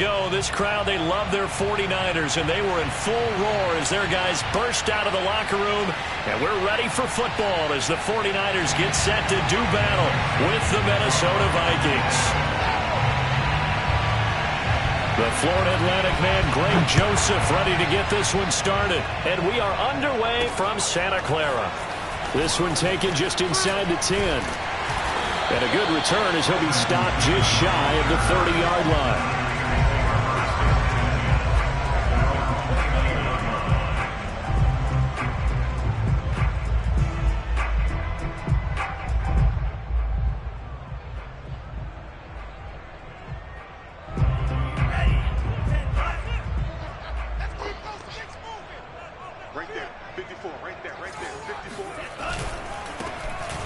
go, this crowd, they love their 49ers, and they were in full roar as their guys burst out of the locker room. And we're ready for football as the 49ers get set to do battle with the Minnesota Vikings. The Florida Atlantic man, Greg Joseph, ready to get this one started. And we are underway from Santa Clara. This one taken just inside the 10. And a good return as he'll be stopped just shy of the 30-yard line.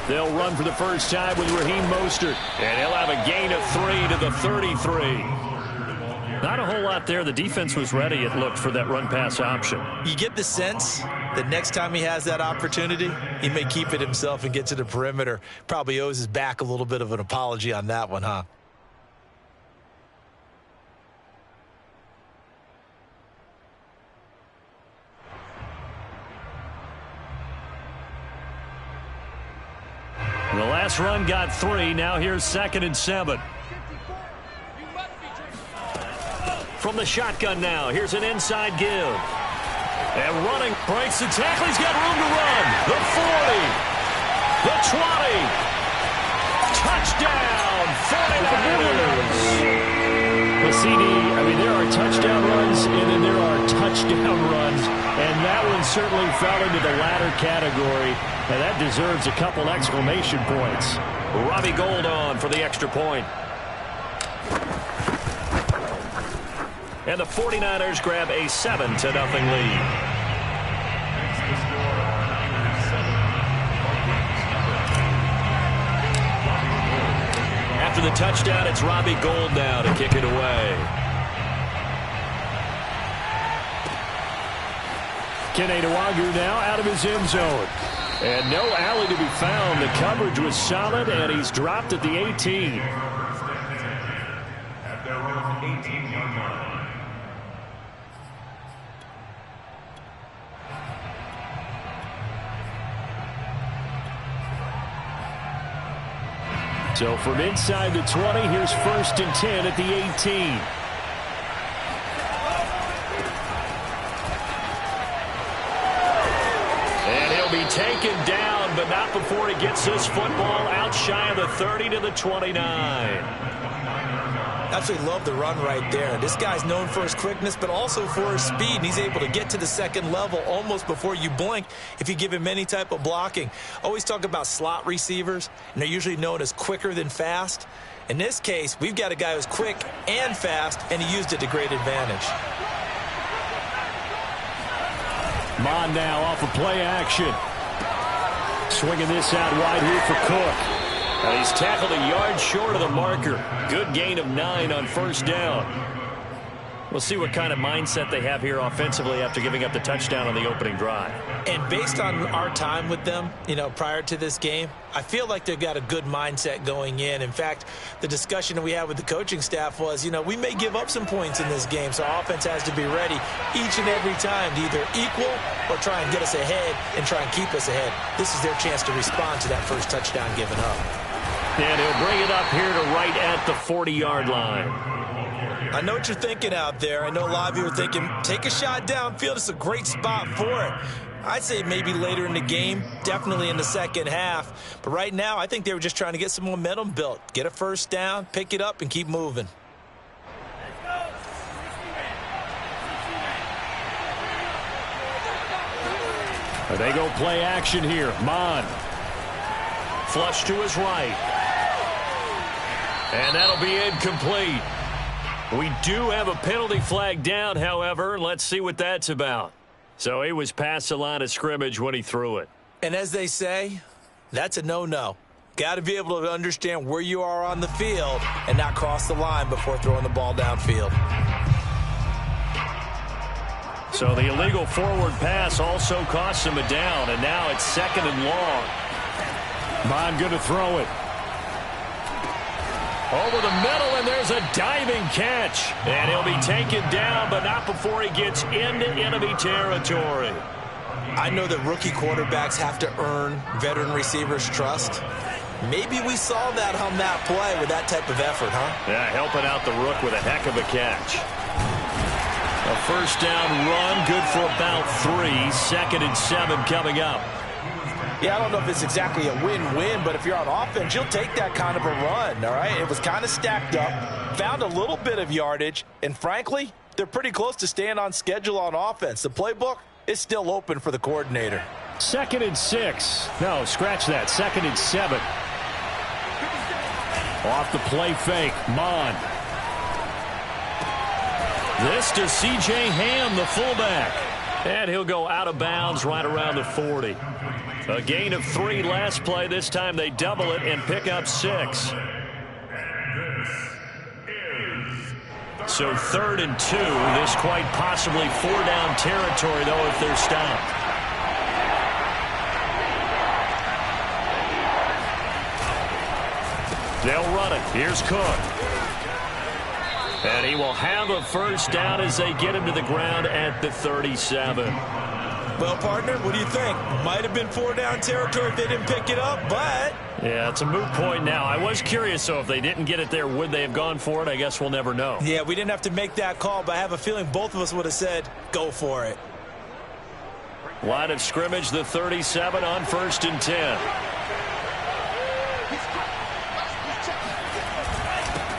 They'll run for the first time with Raheem Mostert, and he'll have a gain of 3 to the 33. Not a whole lot there. The defense was ready, it looked, for that run-pass option. You get the sense that next time he has that opportunity, he may keep it himself and get to the perimeter. Probably owes his back a little bit of an apology on that one, huh? The last run got 3. Now here's 2nd and 7. From the shotgun now. Here's an inside give. And running. Breaks the tackle. He's got room to run. The 40. The 20. Touchdown. 49ers. The CD, I mean, there are touchdown runs, and then there are touchdown runs. And that one certainly fell into the latter category. And that deserves a couple exclamation points. Robbie Gould on for the extra point. And the 49ers grab a 7-0 lead. After the touchdown, it's Robbie Gould now to kick it away. Kene Nwangwu now out of his end zone. And no alley to be found. The coverage was solid, and he's dropped at the 18. At their own 18-yard line. So from inside the 20, here's 1st and 10 at the 18. Be taken down, but not before he gets this football out shy of the 30 to the 29. Absolutely love the run right there. This guy's known for his quickness, but also for his speed. And he's able to get to the second level almost before you blink if you give him any type of blocking. Always talk about slot receivers, and they're usually known as quicker than fast. In this case, we've got a guy who's quick and fast, and he used it to great advantage. Mon now off of play action. Swinging this out wide here for Cook. And he's tackled a yard short of the marker. Good gain of 9 on 1st down. We'll see what kind of mindset they have here offensively after giving up the touchdown on the opening drive. And based on our time with them, prior to this game, I feel like they've got a good mindset going in. In fact, the discussion that we had with the coaching staff was, we may give up some points in this game, so our offense has to be ready each and every time to either equal or try and get us ahead and try and keep us ahead. This is their chance to respond to that first touchdown given up. And he'll bring it up here to right at the 40-yard line. I know what you're thinking out there. I know a lot of you are thinking, take a shot downfield. It's a great spot for it. I'd say maybe later in the game, definitely in the second half. But right now, I think they were just trying to get some momentum built. Get a first down, pick it up, and keep moving. They go play action here. Mon. Flush to his right. And that'll be incomplete. We do have a penalty flag down, however. Let's see what that's about. So he was past the line of scrimmage when he threw it. And as they say, that's a no-no. Got to be able to understand where you are on the field and not cross the line before throwing the ball downfield. So the illegal forward pass also costs him a down, and now it's 2nd and long. Mon going to throw it. Over the middle, and there's a diving catch. And he'll be taken down, but not before he gets into enemy territory. I know that rookie quarterbacks have to earn veteran receivers' trust. Maybe we saw that on that play with that type of effort, huh? Yeah, helping out the rook with a heck of a catch. A first down run, good for about 3. 2nd and 7 coming up. Yeah, I don't know if it's exactly a win-win, but if you're on offense, you'll take that kind of a run, all right? It was kind of stacked up, found a little bit of yardage, and frankly, they're pretty close to staying on schedule on offense. The playbook is still open for the coordinator. 2nd and 6. No, scratch that. 2nd and 7. Off the play fake, Mon. This to C.J. Ham, the fullback. And he'll go out of bounds right around the 40. A gain of 3 last play. This time they double it and pick up 6. So 3rd and 2. This quite possibly 4-down territory, though, if they're stopped. They'll run it. Here's Cook. And he will have a first down as they get him to the ground at the 37. Well, partner, what do you think? Might have been 4-down territory if they didn't pick it up, but... Yeah, it's a moot point now. I was curious, so if they didn't get it there, would they have gone for it? I guess we'll never know. Yeah, we didn't have to make that call, but I have a feeling both of us would have said, go for it. Line of scrimmage, the 37 on 1st and 10.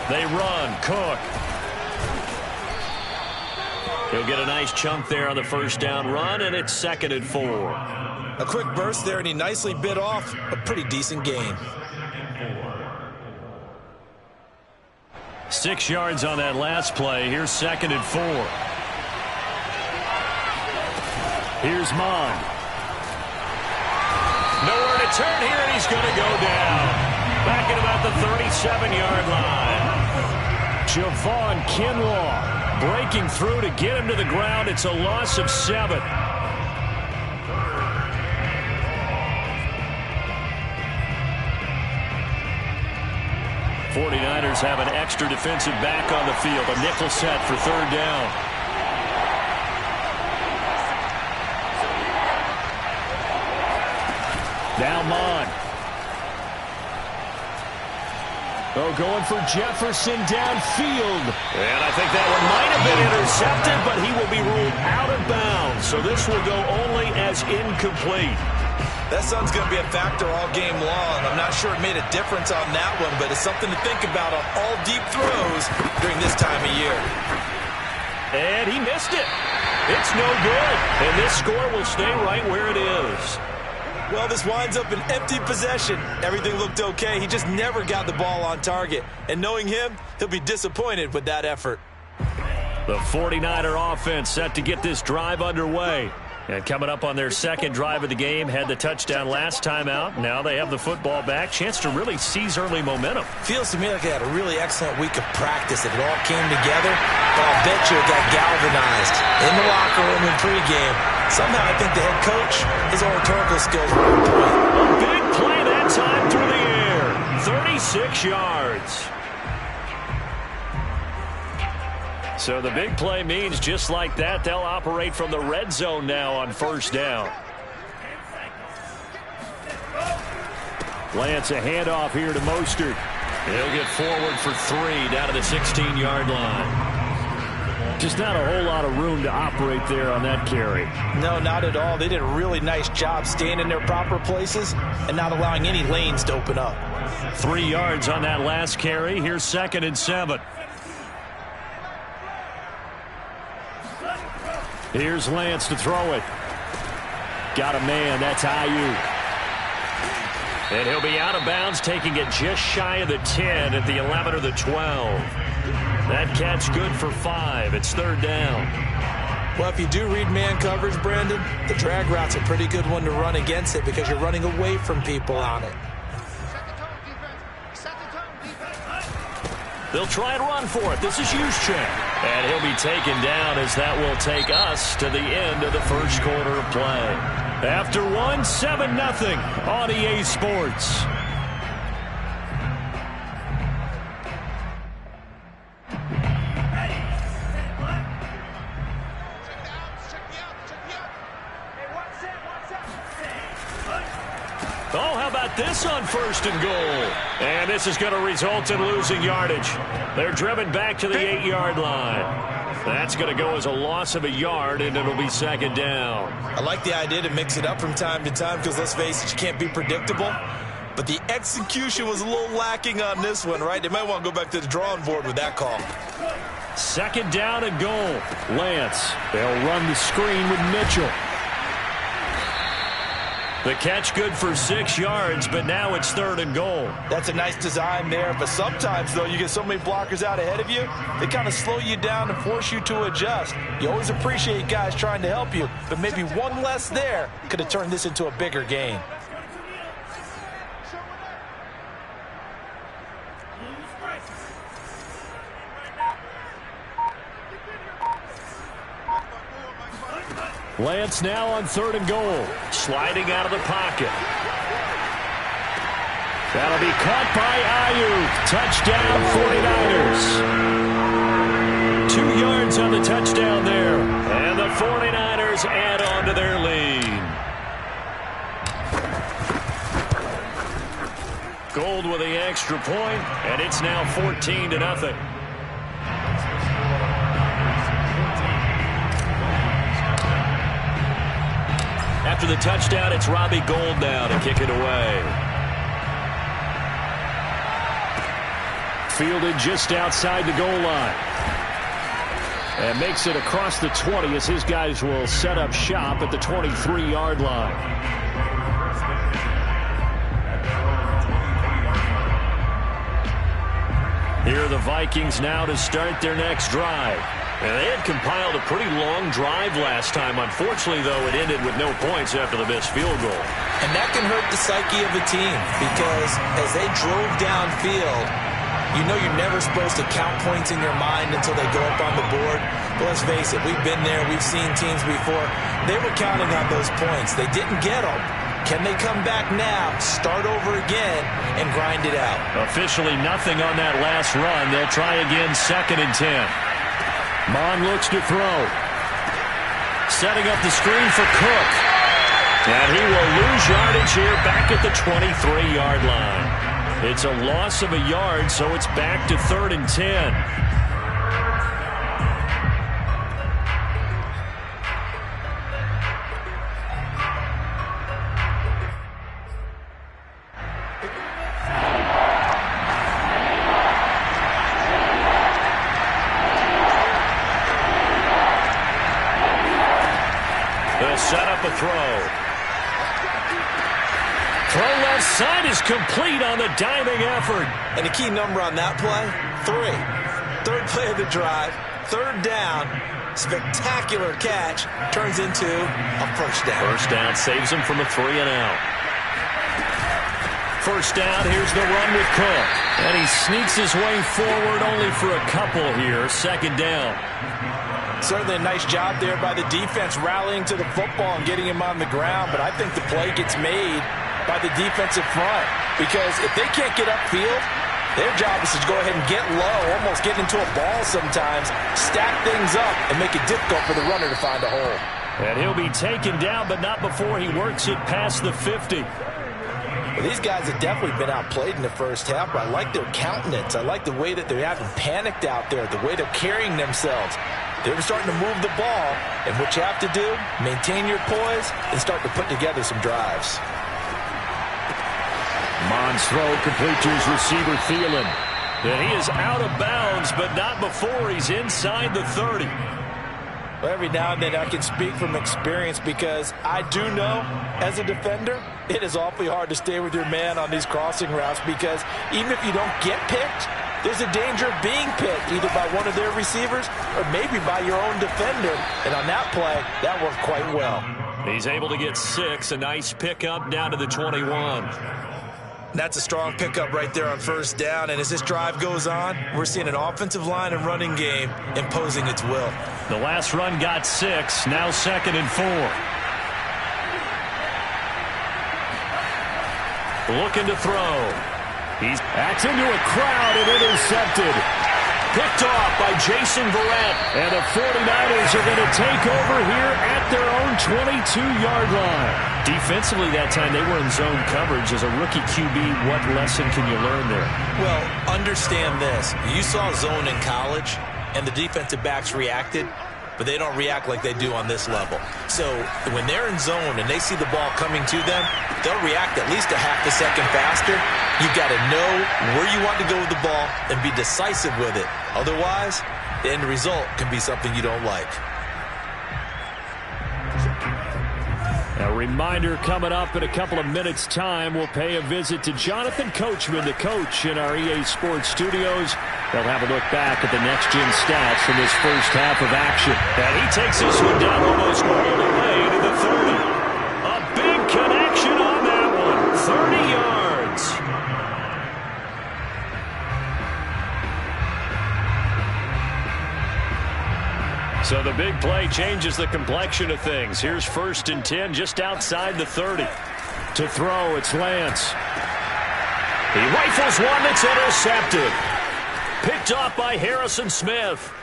They run. Cook. He'll get a nice chunk there on the first down run, and it's 2nd and 4. A quick burst there, and he nicely bit off a pretty decent gain. 6 yards on that last play. Here's 2nd and 4. Here's Mon. Nowhere to turn here, and he's going to go down. Back at about the 37-yard line. Javon Kinlaw breaking through to get him to the ground. It's a loss of 7. '49ers have an extra defensive back on the field. A nickel set for 3rd down. Now Mon. Oh, going for Jefferson downfield. And I think that one might have been intercepted, but he will be ruled out of bounds. So this will go only as incomplete. That sun's going to be a factor all game long. I'm not sure it made a difference on that one, but it's something to think about on all deep throws during this time of year. And he missed it. It's no good. And this score will stay right where it is. Well, this winds up an empty possession. Everything looked okay. He just never got the ball on target. And knowing him, he'll be disappointed with that effort. The 49er offense set to get this drive underway. And coming up on their 2nd drive of the game, had the touchdown last time out. Now they have the football back. Chance to really seize early momentum. Feels to me like they had a really excellent week of practice. It all came together. But I'll bet you it got galvanized in the locker room in pregame. Somehow I think the head coach, his oratorical skills were on point. A big play that time through the air. 36 yards. So the big play means just like that, they'll operate from the red zone now on 1st down. Lance, a handoff here to Mostert. He'll get forward for 3 down to the 16-yard line. Just not a whole lot of room to operate there on that carry. No, not at all. They did a really nice job staying in their proper places and not allowing any lanes to open up. 3 yards on that last carry. Here's 2nd and 7. Here's Lance to throw it. Got a man. That's Ayuk. And he'll be out of bounds, taking it just shy of the 10 at the 11 or the 12. That catch good for 5. It's 3rd down. Well, if you do read man coverage, Brandon, the drag route's a pretty good one to run against it because you're running away from people on it. They'll try and run for it. This is Juszczyk. And he'll be taken down as that will take us to the end of the first quarter of play. After 1, 7-0 on EA Sports. about this on 1st and goal? And this is going to result in losing yardage. They're driven back to the 8-yard line. That's going to go as a loss of a yard, and it'll be 2nd down. I like the idea to mix it up from time to time because, let's face it, you can't be predictable. But the execution was a little lacking on this one, right? They might want to go back to the drawing board with that call. 2nd down and goal. Lance. They'll run the screen with Mitchell. The catch good for 6 yards, but now it's 3rd and goal. That's a nice design there, but sometimes, though, you get so many blockers out ahead of you, they kind of slow you down and force you to adjust. You always appreciate guys trying to help you, but maybe one less there could have turned this into a bigger game. Lance now on 3rd and goal. Sliding out of the pocket. That'll be caught by Ayuk. Touchdown 49ers. 2 yards on the touchdown there. And the 49ers add on to their lead. Gold with the extra point, and it's now 14-0. After the touchdown, it's Robbie Gould now to kick it away. Fielded just outside the goal line. And makes it across the 20 as his guys will set up shop at the 23-yard line. Here are the Vikings now to start their next drive. And they had compiled a pretty long drive last time. Unfortunately, though, it ended with no points after the missed field goal. And that can hurt the psyche of a team because as they drove downfield, you know you're never supposed to count points in your mind until they go up on the board. But let's face it, we've been there. We've seen teams before. They were counting on those points. They didn't get them. Can they come back now, start over again, and grind it out? Officially nothing on that last run. They'll try again 2nd and 10. Mon looks to throw. Setting up the screen for Cook. And he will lose yardage here back at the 23-yard line. It's a loss of a yard, so it's back to 3rd and 10. Set up a throw. Throw left side is complete on the diving effort. And the key number on that play, 3. 3rd play of the drive, 3rd down, spectacular catch, turns into a 1st down. 1st down saves him from a 3-and-out. 1st down, here's the run with Cook. And he sneaks his way forward only for a couple here. 2nd down. Certainly a nice job there by the defense rallying to the football and getting him on the ground, but I think the play gets made by the defensive front because if they can't get upfield, their job is to go ahead and get low, almost get into a ball sometimes, stack things up, and make it difficult for the runner to find a hole. And he'll be taken down, but not before he works it past the 50. Well, these guys have definitely been outplayed in the first half, but I like their countenance. I like the way that they haven't panicked out there, the way they're carrying themselves. They're starting to move the ball, and what you have to do, maintain your poise and start to put together some drives. Mon's throw complete to his receiver, Thielen. And he is out of bounds, but not before he's inside the 30. Well, every now and then I can speak from experience because I do know, as a defender, it is awfully hard to stay with your man on these crossing routes because even if you don't get picked, there's a danger of being picked either by one of their receivers or maybe by your own defender. And on that play, that worked quite well. He's able to get 6, a nice pickup down to the 21. That's a strong pickup right there on 1st down. And as this drive goes on, we're seeing an offensive line and running game imposing its will. The last run got 6, now 2nd and 4. Looking to throw. He's backs into a crowd and intercepted. Picked off by Jason Verrett. And the 49ers are going to take over here at their own 22-yard line. Defensively that time, they were in zone coverage. As a rookie QB, what lesson can you learn there? Well, understand this. You saw zone in college, and the defensive backs reacted, but they don't react like they do on this level. So when they're in zone and they see the ball coming to them, they'll react at least a half a second faster. You've got to know where you want to go with the ball and be decisive with it. Otherwise, the end result can be something you don't like. A reminder coming up in a couple of minutes' time. We'll pay a visit to Jonathan Coachman, the coach in our EA Sports studios. They'll have a look back at the next-gen stats from this first half of action. And he takes this one down almost all the way to the 30. A big connection on that one. 30 yards. So the big play changes the complexion of things. Here's 1st and 10 just outside the 30. To throw, it's Lance. He rifles one that's intercepted. Picked off by Harrison Smith.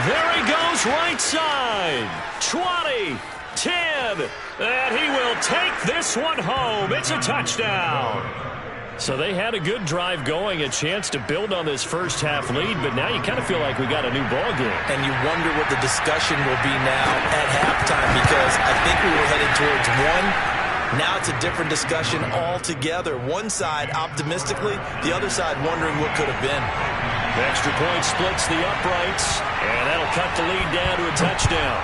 There he goes right side. 20, 10, and he will take this one home. It's a touchdown. So they had a good drive going, a chance to build on this first half lead, but now you kind of feel like we got a new ball game. And you wonder what the discussion will be now at halftime, because I think we were headed towards one. Now it's a different discussion altogether. One side optimistically, the other side wondering what could have been. The extra point splits the uprights, and that'll cut the lead down to a touchdown.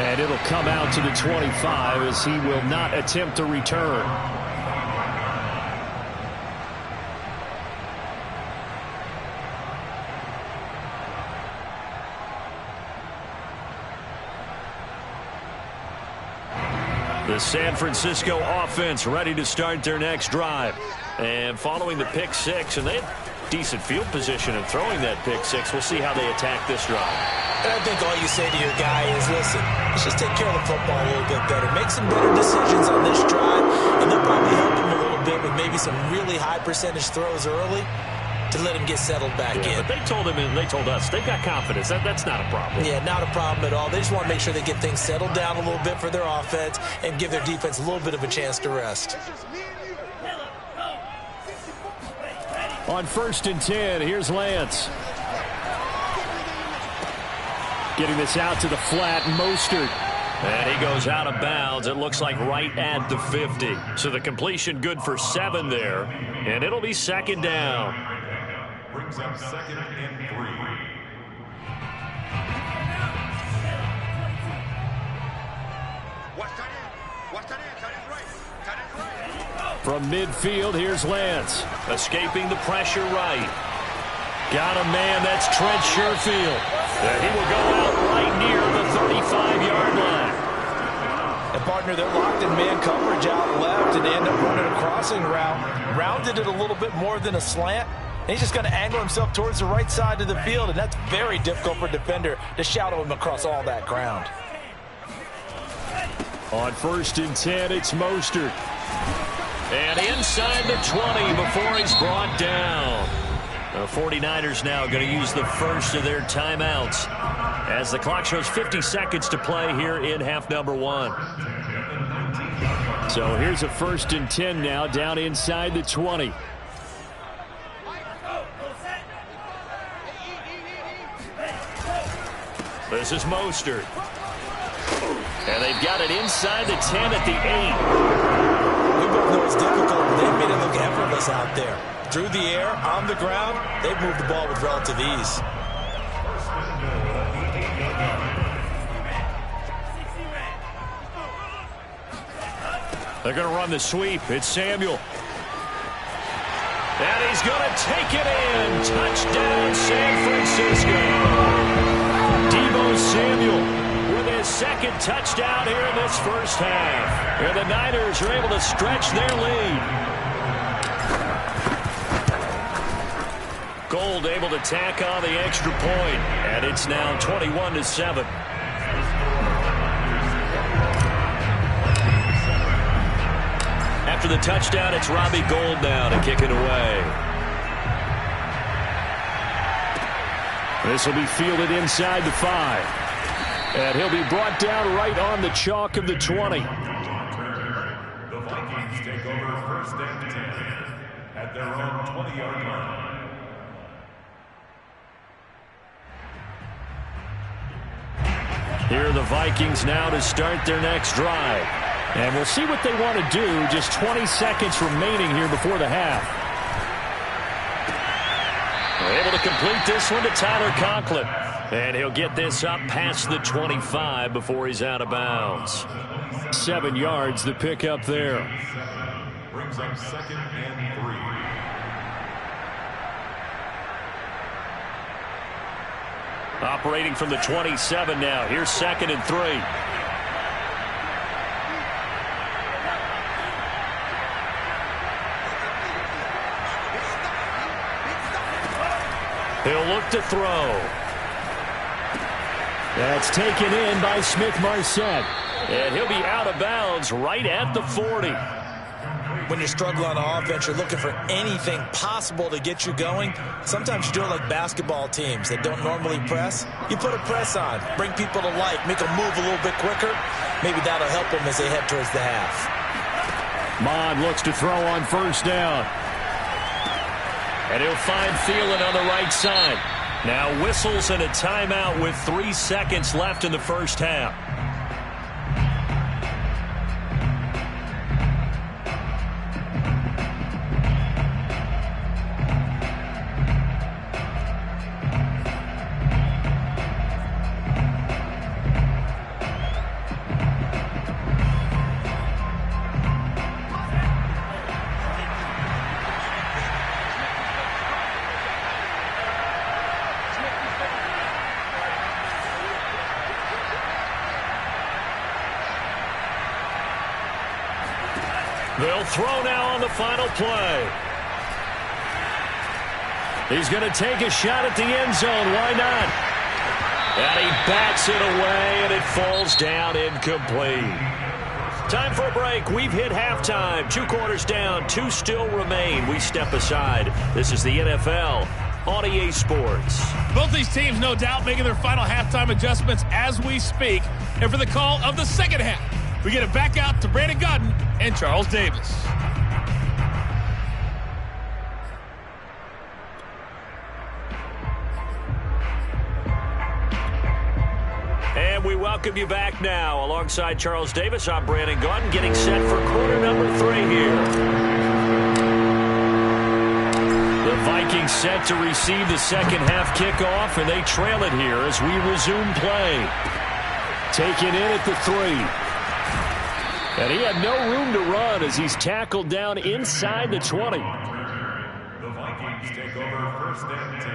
And it'll come out to the 25 as he will not attempt a return. The San Francisco offense ready to start their next drive. And following the pick six, and they had decent field position in throwing that pick six. We'll see how they attack this drive. And I think all you say to your guy is, listen, let's just take care of the football a little bit better. Make some better decisions on this drive, and they'll probably help him a little bit with maybe some really high percentage throws early to let him get settled back in. But they told him and they told us they've got confidence. That's not a problem. Yeah, not a problem at all. They just want to make sure they get things settled down a little bit for their offense and give their defense a little bit of a chance to rest. On 1st and 10, here's Lance. Getting this out to the flat, Mostert. And he goes out of bounds. It looks like right at the 50. So the completion good for 7 there. And it'll be 2nd down. Brings up 2nd and 3. From midfield, here's Lance. Escaping the pressure right. Got a man, that's Trent Sherfield. And he will go out right near the 35-yard line. And, partner, they're locked in man coverage out left, and they end up running a crossing route. Rounded it a little bit more than a slant. And he's just going to angle himself towards the right side of the field, and that's very difficult for a defender to shadow him across all that ground. On 1st and 10, it's Mostert. And inside the 20 before he's brought down. The 49ers now going to use the first of their timeouts as the clock shows 50 seconds to play here in half number 1. So here's a 1st and 10 now down inside the 20. This is Mostert. And they've got it inside the 10 at the 8. We both know it's difficult, but they've made it look effortless out there. Through the air, on the ground, they've moved the ball with relative ease. They're going to run the sweep. It's Samuel. And he's going to take it in. Touchdown, San Francisco. Deebo Samuel with his 2nd touchdown here in this first half. And the Niners are able to stretch their lead. Gold able to tack on the extra point, and it's now 21-7. After after the touchdown, it's Robbie Gould now to kick it away. This will be fielded inside the 5. And he'll be brought down right on the chalk of the 20. The Vikings take over first and 10 at their own 20-yard line. Here are the Vikings now to start their next drive. And we'll see what they want to do. Just 20 seconds remaining here before the half. They're able to complete this one to Tyler Conklin. And he'll get this up past the 25 before he's out of bounds. 7 yards the pick up there. Brings up second and 3. Operating from the 27 now. Here's second and 3. He'll look to throw. That's taken in by Smith-Marset. And he'll be out of bounds right at the 40. When you're struggling on offense, you're looking for anything possible to get you going. Sometimes you do it like basketball teams that don't normally press. You put a press on, bring people to life, make them move a little bit quicker. Maybe that'll help them as they head towards the half. Mond looks to throw on first down. And he'll find Thielen on the right side. Now whistles and a timeout with 3 seconds left in the first half. They'll throw now on the final play. He's going to take a shot at the end zone. Why not? And he bats it away, and it falls down incomplete. Time for a break. We've hit halftime. 2 quarters down. 2 still remain. We step aside. This is the NFL on EA Sports. Both these teams, no doubt, making their final halftime adjustments as we speak. And for the call of the second half, we get it back out to Brandon Gaudin and Charles Davis. And we welcome you back now. Alongside Charles Davis, I'm Brandon Gaudin, getting set for quarter number 3 here. The Vikings set to receive the second half kickoff, and they trail it here as we resume play. Taken in at the 3. And he had no room to run as he's tackled down inside the 20. The Vikings take over first and 10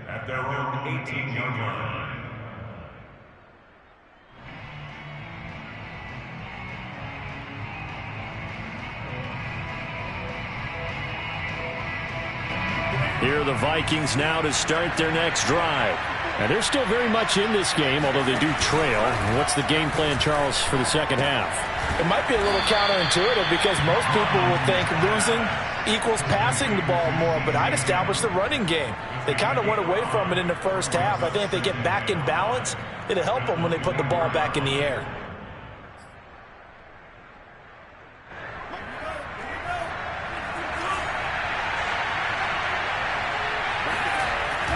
at their own 18-yard line. Here are the Vikings now to start their next drive. And they're still very much in this game, although they do trail. What's the game plan, Charles, for the second half? It might be a little counterintuitive because most people will think losing equals passing the ball more, but I'd establish the running game. They kind of went away from it in the first half. I think if they get back in balance, it'll help them when they put the ball back in the air.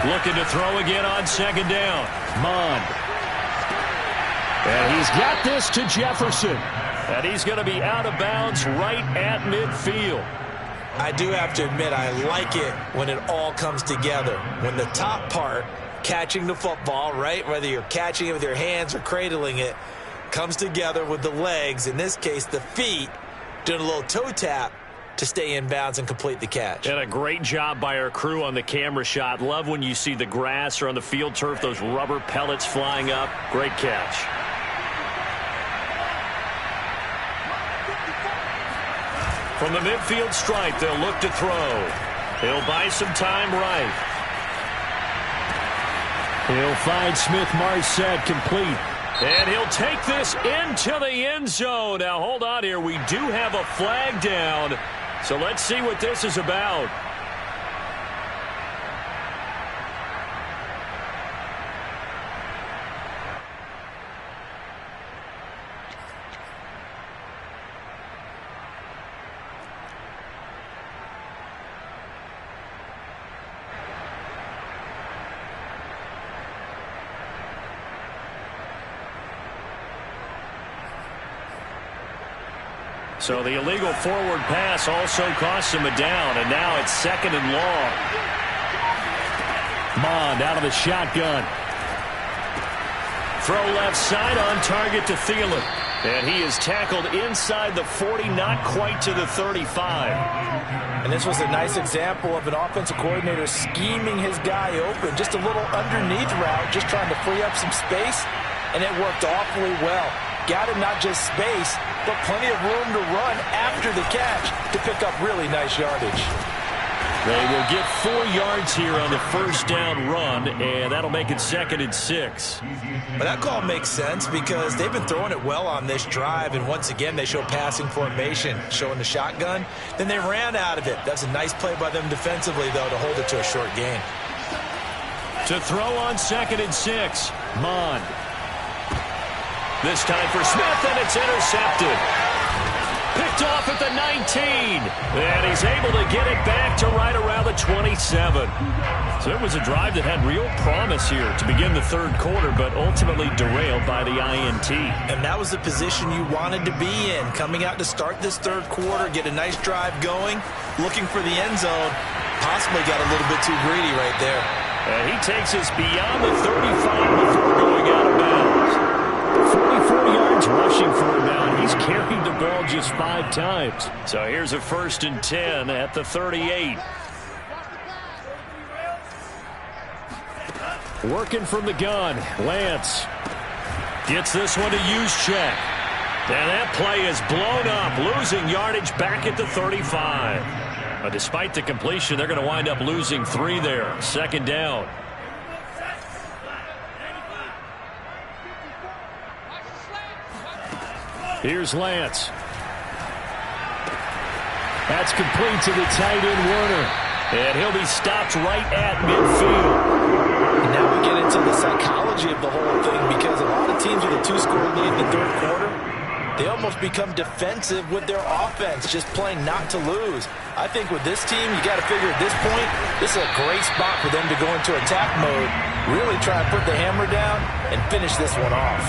Looking to throw again on second down. Mond. And he's got this to Jefferson. And he's going to be out of bounds right at midfield. I do have to admit, I like it when it all comes together. When the top part, catching the football, right, whether you're catching it with your hands or cradling it, comes together with the legs, in this case the feet, doing a little toe tap to stay in bounds and complete the catch. And a great job by our crew on the camera shot. Love when you see the grass or on the field turf, those rubber pellets flying up. Great catch. From the midfield stripe, they'll look to throw. He'll buy some time right. He'll find Smith-Marset complete. And he'll take this into the end zone. Now, hold on here. We do have a flag down. So let's see what this is about. So the illegal forward pass also costs him a down, and now it's 2nd and long. Mond out of the shotgun. Throw left side on target to Thielen. And he is tackled inside the 40, not quite to the 35. And this was a nice example of an offensive coordinator scheming his guy open. Just a little underneath route, just trying to free up some space, and it worked awfully well. Got him not just space, but plenty of room to run after the catch to pick up really nice yardage. They will get 4 yards here on the first down run, and that'll make it 2nd and 6. But that call makes sense because they've been throwing it well on this drive, and once again they show passing formation, showing the shotgun. Then they ran out of it. That's a nice play by them defensively, though, to hold it to a short gain. To throw on 2nd and 6, Mond. This time for Smith, and it's intercepted. Picked off at the 19. And he's able to get it back to right around the 27. So it was a drive that had real promise here to begin the 3rd quarter, but ultimately derailed by the INT. And that was the position you wanted to be in. Coming out to start this 3rd quarter, get a nice drive going, looking for the end zone. Possibly got a little bit too greedy right there. And he takes us beyond the 35 before going out of bounds. 44 yards rushing for him now. He's carried the ball just 5 times. So here's a 1st and 10 at the 38. Working from the gun, Lance gets this one to Juszczyk. And that play is blown up, losing yardage back at the 35. Despite the completion, they're going to wind up losing 3 there. 2nd down. Here's Lance. That's complete to the tight end, Werner. And he'll be stopped right at midfield. And now we get into the psychology of the whole thing, because a lot of teams with a 2-score lead in the 3rd quarter, they almost become defensive with their offense, just playing not to lose. I think with this team, you got to figure at this point, this is a great spot for them to go into attack mode, really try and put the hammer down and finish this one off.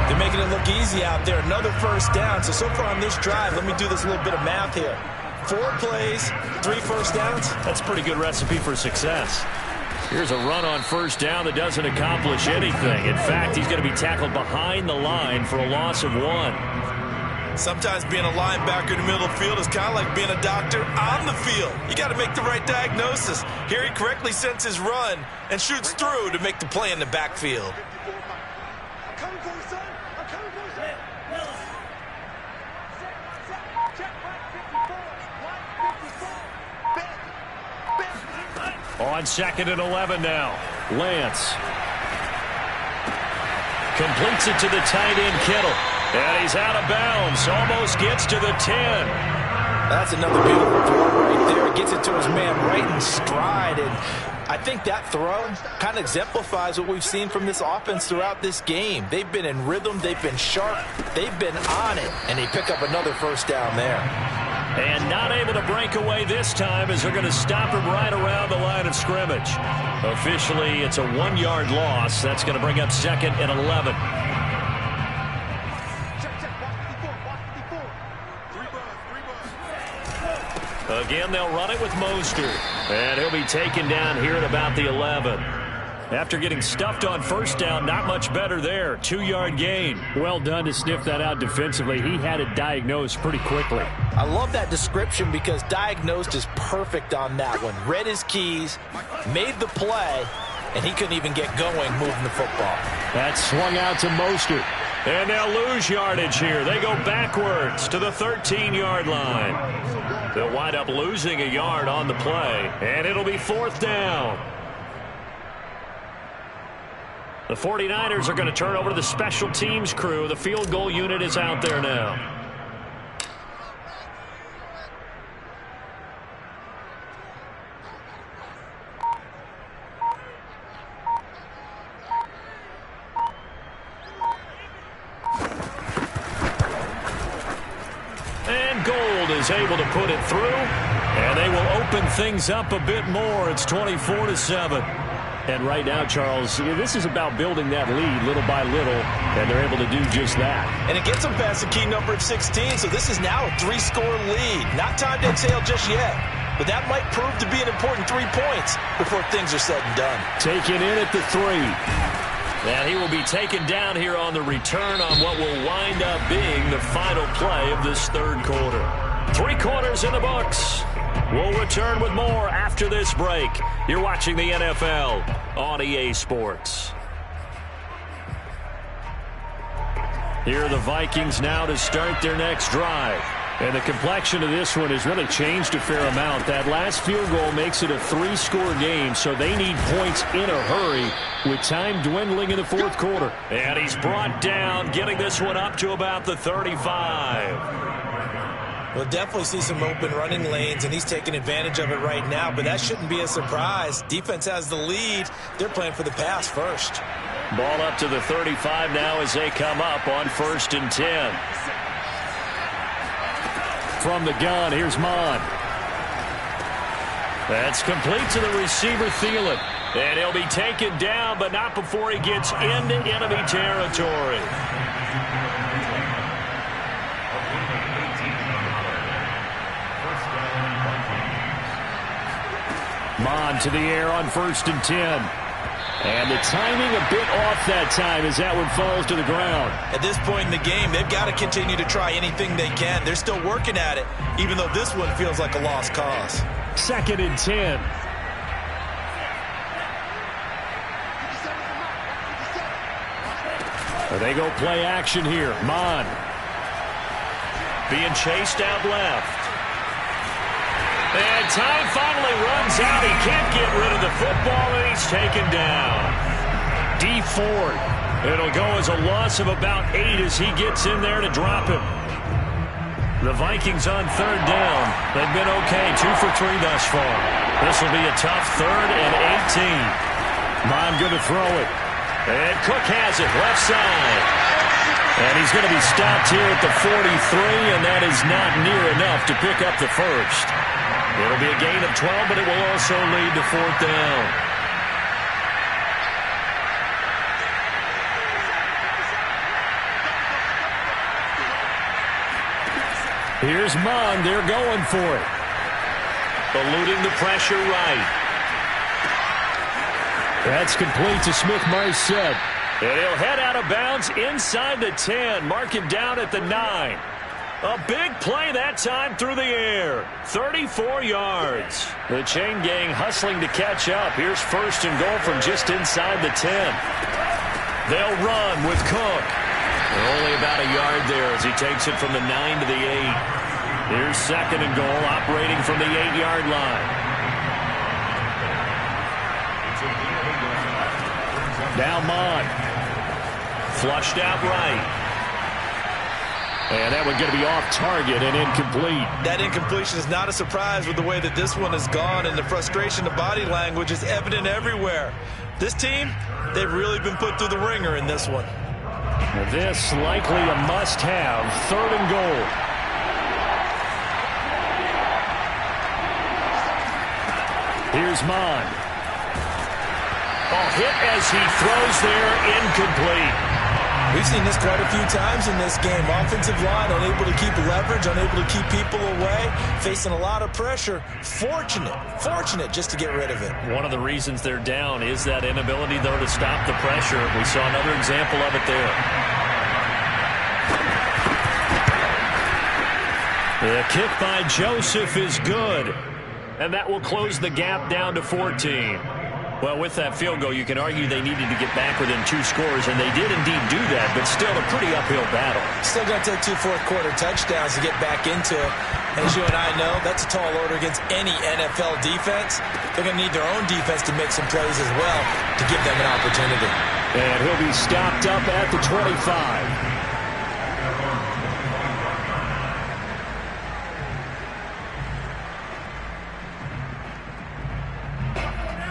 They're making it look easy out there. Another 1st down. So far on this drive, let me do this little bit of math here. 4 plays, 3 first downs. That's a pretty good recipe for success. Here's a run on 1st down that doesn't accomplish anything. In fact, he's going to be tackled behind the line for a loss of 1. Sometimes being a linebacker in the middle of the field is kind of like being a doctor on the field. You got to make the right diagnosis. Here he correctly sends his run and shoots through to make the play in the backfield. On 2nd and 11 now. Lance completes it to the tight end, Kittle. And he's out of bounds. Almost gets to the 10. That's another beautiful throw right there. Gets it to his man right in stride. And I think that throw kind of exemplifies what we've seen from this offense throughout this game. They've been in rhythm. They've been sharp. They've been on it. And they pick up another 1st down there. And not able to break away this time as they're going to stop him right around the line of scrimmage. Officially, it's a 1-yard loss. That's going to bring up 2nd and 11. Again, they'll run it with Mostert. And he'll be taken down here at about the 11. After getting stuffed on 1st down, not much better there. 2-yard gain. Well done to sniff that out defensively. He had it diagnosed pretty quickly. I love that description because diagnosed is perfect on that one. Read his keys, made the play, and he couldn't even get going moving the football. That swung out to Mostert. And they'll lose yardage here. They go backwards to the 13-yard line. They'll wind up losing a yard on the play, and it'll be 4th down. The 49ers are going to turn over to the special teams crew. The field goal unit is out there now. And Gold is able to put it through, and they will open things up a bit more. It's 24-7. And right now, Charles, this is about building that lead little by little, and they're able to do just that. And it gets them past the key number of 16, so this is now a 3-score lead. Not time to exhale just yet, but that might prove to be an important 3 points before things are said and done. Taken in at the 3. And he will be taken down here on the return on what will wind up being the final play of this third quarter. 3 quarters in the books. We'll return with more after this break. You're watching the NFL on EA Sports. Here are the Vikings now to start their next drive. And the complexion of this one has really changed a fair amount. That last field goal makes it a 3-score game, so they need points in a hurry with time dwindling in the fourth quarter. And he's brought down, getting this one up to about the 35. We'll definitely see some open running lanes, and he's taking advantage of it right now, but that shouldn't be a surprise. Defense has the lead. They're playing for the pass first. Ball up to the 35 now as they come up on 1st and 10. From the gun, here's Mon. That's complete to the receiver, Thielen. And he'll be taken down, but not before he gets into enemy territory. Mon to the air on 1st and 10. And the timing a bit off that time as that one falls to the ground. At this point in the game, they've got to continue to try anything they can. They're still working at it, even though this one feels like a lost cause. 2nd and 10. They go play action here. Mon being chased out left. And time finally runs out. He can't get rid of the football, and he's taken down. D Ford. It'll go as a loss of about 8 as he gets in there to drop him. The Vikings on 3rd down. They've been okay, 2 for 3 thus far. This will be a tough 3rd and 18. Mon going to throw it. And Cook has it, left side. And he's going to be stopped here at the 43, and that is not near enough to pick up the first. It'll be a gain of 12, but it will also lead to 4th down. Here's Mon. They're going for it. Eluding the pressure right. That's complete to Smith-Marset. And he'll head out of bounds inside the 10. Mark him down at the 9. A big play that time through the air. 34 yards. The chain gang hustling to catch up. Here's 1st and goal from just inside the 10. They'll run with Cook. They're only about a yard there as he takes it from the 9 to the 8. Here's 2nd and goal, operating from the 8-yard line. Now Mon. Flushed out right. And that one's going to be off target and incomplete. That incompletion is not a surprise with the way that this one has gone, and the frustration of body language is evident everywhere. This team, they've really been put through the ringer in this one. Now this likely a must-have, 3rd and goal. Here's Mon. Hit as he throws there, incomplete. We've seen this quite a few times in this game. Offensive line unable to keep leverage, unable to keep people away, facing a lot of pressure. Fortunate just to get rid of it. One of the reasons they're down is that inability, though, to stop the pressure. We saw another example of it there. The kick by Joseph is good, and that will close the gap down to 14. Well, with that field goal, you can argue they needed to get back within 2 scores, and they did indeed do that, but still a pretty uphill battle. Still going to take 2 fourth-quarter touchdowns to get back into it. As you and I know, that's a tall order against any NFL defense. They're going to need their own defense to make some plays as well to give them an opportunity. And he'll be stopped up at the 25.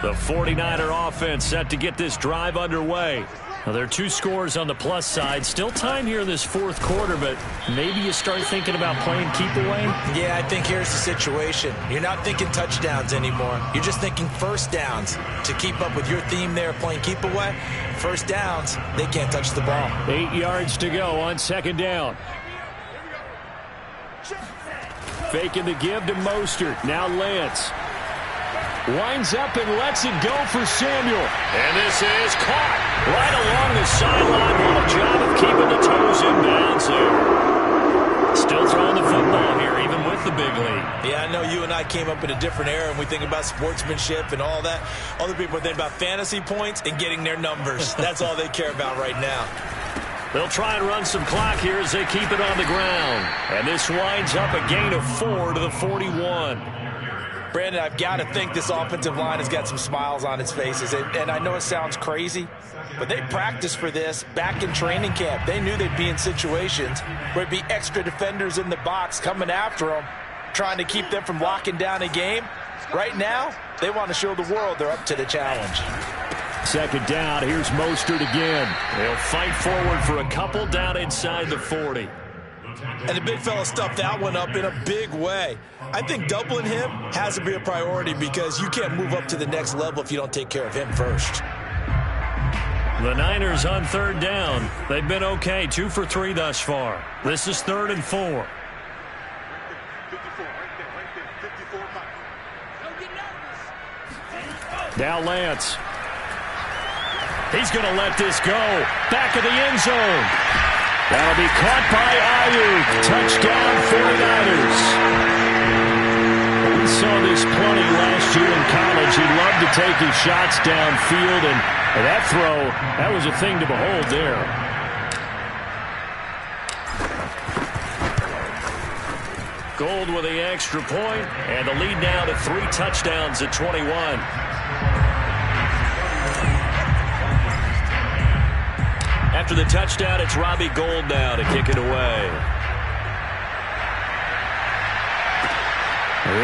The 49er offense set to get this drive underway. Now, there are 2 scores on the plus side. Still time here in this fourth quarter, but maybe you start thinking about playing keep away? Yeah, I think here's the situation. You're not thinking touchdowns anymore. You're just thinking first downs. To keep up with your theme there, playing keep away, first downs, they can't touch the ball. 8 yards to go on second down. Faking the give to Mostert. Now Lance. Winds up and lets it go for Samuel. And this is caught right along the sideline. What a job of keeping the toes in bounds there. Still throwing the football here, even with the big lead. Yeah, I know you and I came up in a different era, and we think about sportsmanship and all that. Other people think about fantasy points and getting their numbers. That's all they care about right now. They'll try and run some clock here as they keep it on the ground. And this winds up a gain of 4 to the 41. Brandon, I've got to think this offensive line has got some smiles on its faces. And I know it sounds crazy, but they practiced for this back in training camp. They knew they'd be in situations where it'd be extra defenders in the box coming after them, trying to keep them from locking down a game. Right now, they want to show the world they're up to the challenge. Second down, here's Mostert again. They'll fight forward for a couple down inside the 40. And the big fella stuffed that one up in a big way. I think doubling him has to be a priority because you can't move up to the next level if you don't take care of him first. The Niners on third down. They've been okay, 2 for 3 thus far. This is 3rd and 4. Now Lance. He's going to let this go. Back of the end zone. That'll be caught by Ayuk. Touchdown 49ers. We saw this plenty last year in college. He loved to take his shots downfield, and that throw, that was a thing to behold there. Gold with the extra point, and the lead now to 3 touchdowns at 21. After the touchdown, it's Robbie Gould now to kick it away.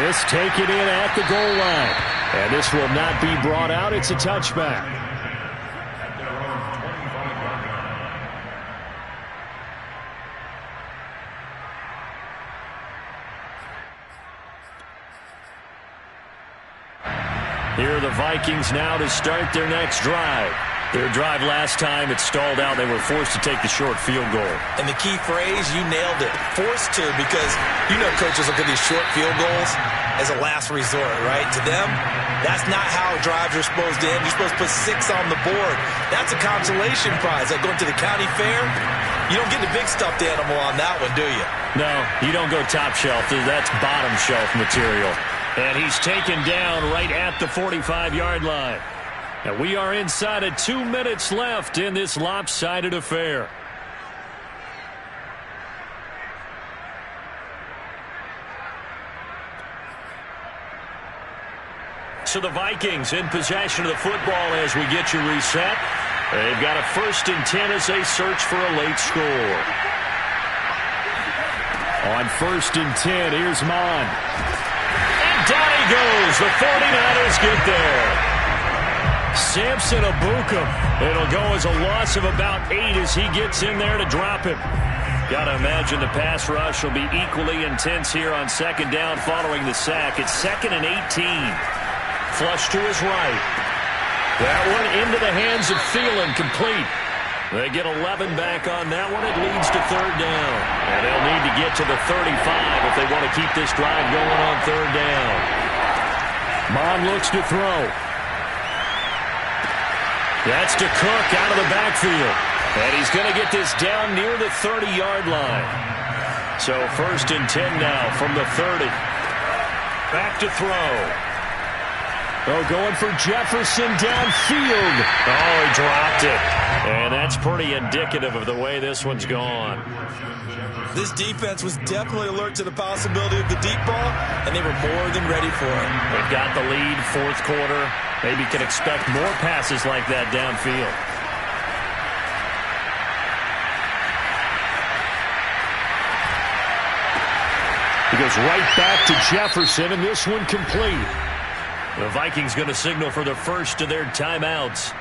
This taken in at the goal line. And this will not be brought out. It's a touchback. Here are the Vikings now to start their next drive. Their drive last time, it stalled out. They were forced to take the short field goal. And the key phrase, you nailed it. Forced to, because you know coaches look at these short field goals as a last resort, right? To them, that's not how drives are supposed to end. You're supposed to put 6 on the board. That's a consolation prize. Like going to the county fair, you don't get the big stuffed animal on that one, do you? No, you don't go top shelf. That's bottom shelf material. And he's taken down right at the 45-yard line. And we are inside of 2 minutes left in this lopsided affair. So the Vikings in possession of the football as we get you reset. They've got a 1st and 10 as they search for a late score. On 1st and 10, here's Mon. And down he goes. The 49ers get there. Samson Abukum. It'll go as a loss of about 8 as he gets in there to drop him. Got to imagine the pass rush will be equally intense here on second down following the sack. It's 2nd and 18. Flush to his right. That one into the hands of Thielen, complete. They get 11 back on that one. It leads to 3rd down. And they'll need to get to the 35 if they want to keep this drive going on 3rd down. Mon looks to throw. That's to Cook out of the backfield. And he's going to get this down near the 30-yard line. So 1st and 10 now from the 30. Back to throw. Oh, going for Jefferson downfield. Oh, he dropped it. And that's pretty indicative of the way this one's gone. This defense was definitely alert to the possibility of the deep ball, and they were more than ready for it. They've got the lead, 4th quarter. Maybe can expect more passes like that downfield. He goes right back to Jefferson, and this one complete. The Vikings going to signal for the first of their timeouts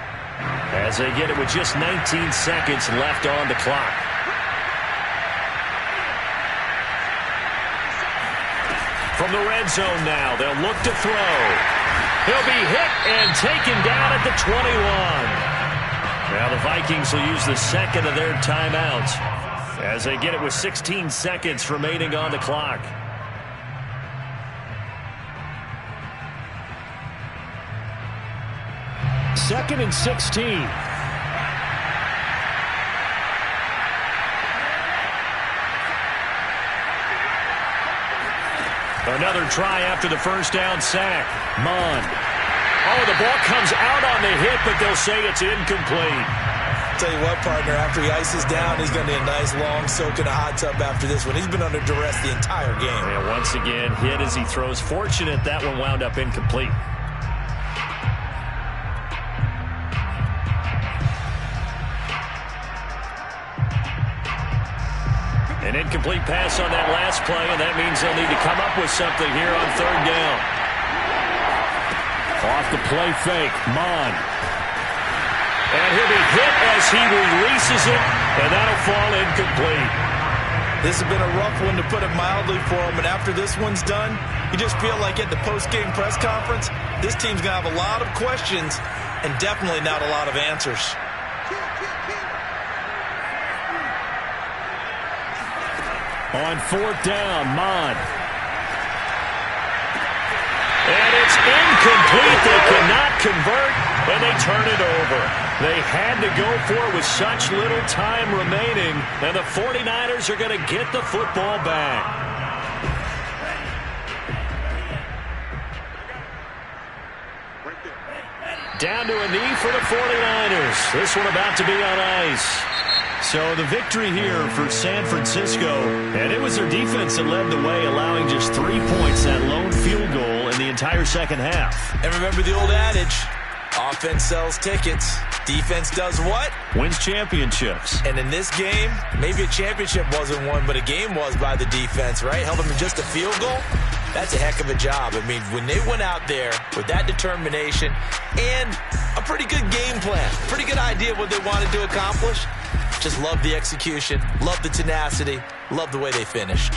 as they get it with just 19 seconds left on the clock. From the red zone now, they'll look to throw. He'll be hit and taken down at the 21. Now the Vikings will use the second of their timeouts as they get it with 16 seconds remaining on the clock. Second and 16. Another try after the first down sack. Mon. Oh, the ball comes out on the hit, but they'll say it's incomplete. Tell you what, partner, after he ices down, he's going to need a nice long soak in a hot tub after this one. He's been under duress the entire game. And once again, hit as he throws. Fortunate that one wound up incomplete. An incomplete pass on that last play, and that means they'll need to come up with something here on third down. Off the play fake, Mon. And he'll be hit as he releases it, and that'll fall incomplete. This has been a rough one, to put it mildly, for him, and after this one's done, you just feel like at the post-game press conference, this team's going to have a lot of questions and definitely not a lot of answers. On fourth down, Mon. And it's incomplete. They cannot convert, and they turn it over. They had to go for it with such little time remaining, and the 49ers are going to get the football back. Down to a knee for the 49ers. This one about to be on ice. So the victory here for San Francisco, and it was their defense that led the way, allowing just 3 points, that lone field goal in the entire second half. And remember the old adage, offense sells tickets. Defense does what? Wins championships. And in this game, maybe a championship wasn't won, but a game was by the defense, right? Held them to just a field goal. That's a heck of a job. I mean, when they went out there with that determination and a pretty good game plan, pretty good idea of what they wanted to accomplish, just love the execution, love the tenacity, love the way they finished.